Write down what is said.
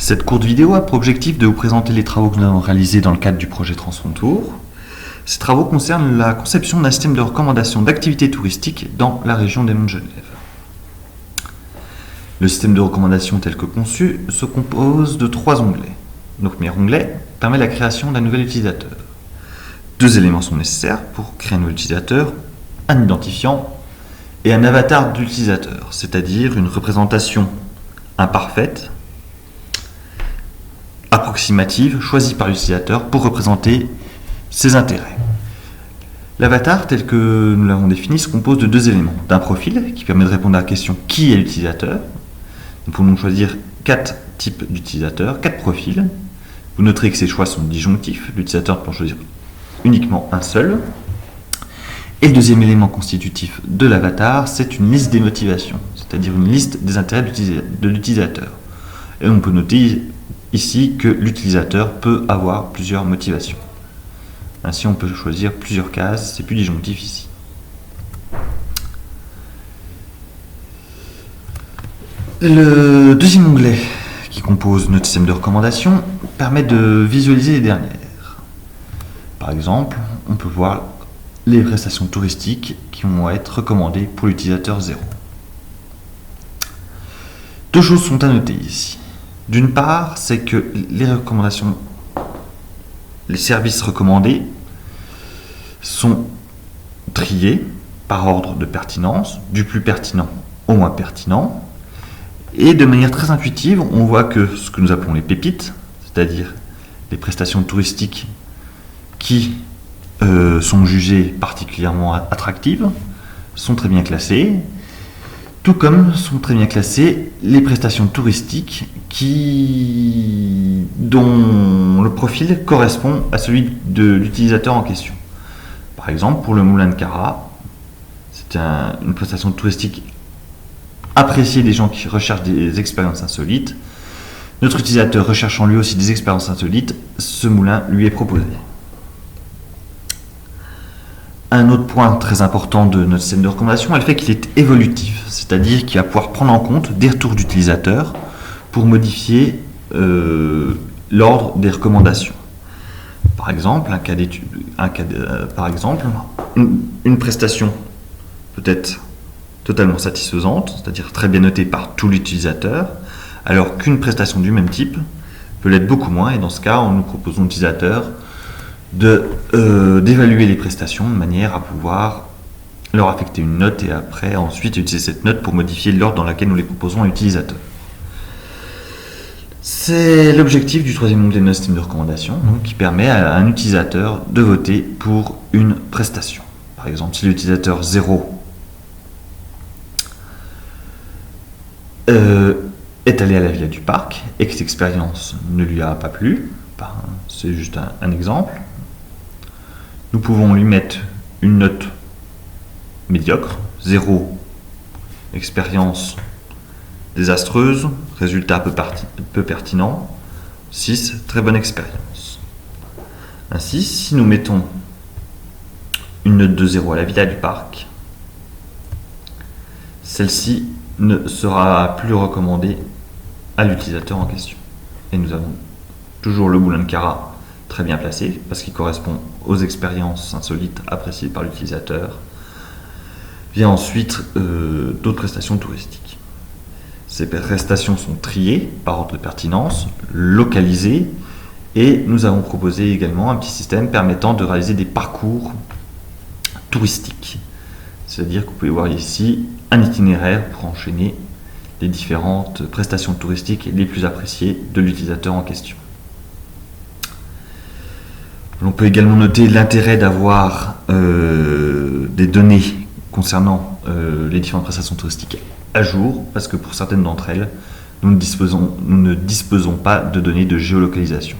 Cette courte vidéo a pour objectif de vous présenter les travaux que nous avons réalisés dans le cadre du projet Transcontour. Ces travaux concernent la conception d'un système de recommandation d'activités touristiques dans la région des Monts de Genève. Le système de recommandation tel que conçu se compose de 3 onglets. Le premier onglet permet la création d'un nouvel utilisateur. 2 éléments sont nécessaires pour créer un nouvel utilisateur, un identifiant et un avatar de l'utilisateur, c'est-à-dire une représentation imparfaite, approximative, choisie par l'utilisateur pour représenter ses intérêts. L'avatar, tel que nous l'avons défini, se compose de 2 éléments. D'un profil, qui permet de répondre à la question « Qui est l'utilisateur ?» Nous pouvons donc choisir 4 types d'utilisateurs, 4 profils. Vous noterez que ces choix sont disjonctifs. L'utilisateur peut en choisir uniquement un seul. Et le deuxième élément constitutif de l'avatar, c'est une liste des motivations, c'est-à-dire une liste des intérêts de l'utilisateur. Et on peut noter ici que l'utilisateur peut avoir plusieurs motivations. Ainsi, on peut choisir plusieurs cases, c'est plus disjonctif ici. Le deuxième onglet qui compose notre système de recommandation permet de visualiser les dernières. Par exemple, on peut voir les prestations touristiques qui vont être recommandées pour l'utilisateur 0. 2 choses sont à noter ici. D'une part, c'est que les services recommandés sont triés par ordre de pertinence, du plus pertinent au moins pertinent. Et de manière très intuitive, on voit que ce que nous appelons les pépites, c'est-à-dire les prestations touristiques qui sont jugées particulièrement attractives, sont très bien classées, tout comme sont très bien classées les prestations touristiques dont le profil correspond à celui de l'utilisateur en question. Par exemple, pour le moulin de Cara, c'est une prestation touristique appréciée des gens qui recherchent des expériences insolites. Notre utilisateur recherchant lui aussi des expériences insolites, ce moulin lui est proposé. Un autre point très important de notre système de recommandation est le fait qu'il est évolutif, c'est-à-dire qu'il va pouvoir prendre en compte des retours d'utilisateurs pour modifier l'ordre des recommandations. Par exemple, une prestation peut être totalement satisfaisante, c'est-à-dire très bien notée par tout l'utilisateur, alors qu'une prestation du même type peut l'être beaucoup moins, et dans ce cas, nous proposons à l'utilisateur d'évaluer les prestations de manière à pouvoir leur affecter une note et après ensuite utiliser cette note pour modifier l'ordre dans lequel nous les proposons à l'utilisateur. C'est l'objectif du 3e onglet de notre système de recommandation, donc, qui permet à un utilisateur de voter pour une prestation. Par exemple, si l'utilisateur 0 est allé à la Villa du Parc et que cette expérience ne lui a pas plu, c'est juste un exemple, nous pouvons lui mettre une note médiocre, 0, expérience désastreuse, résultat peu pertinent, 6, très bonne expérience. Ainsi, si nous mettons une note de 0 à la Villa du Parc, celle-ci ne sera plus recommandée à l'utilisateur en question. Et nous avons toujours le moulin de Cara très bien placé parce qu'il correspond aux expériences insolites appréciées par l'utilisateur. Vient ensuite d'autres prestations touristiques. Ces prestations sont triées par ordre de pertinence, localisées, et nous avons proposé également un petit système permettant de réaliser des parcours touristiques. C'est-à-dire que vous pouvez voir ici un itinéraire pour enchaîner les différentes prestations touristiques les plus appréciées de l'utilisateur en question. On peut également noter l'intérêt d'avoir des données concernant les différentes prestations touristiques à jour, parce que pour certaines d'entre elles, nous ne disposons pas de données de géolocalisation.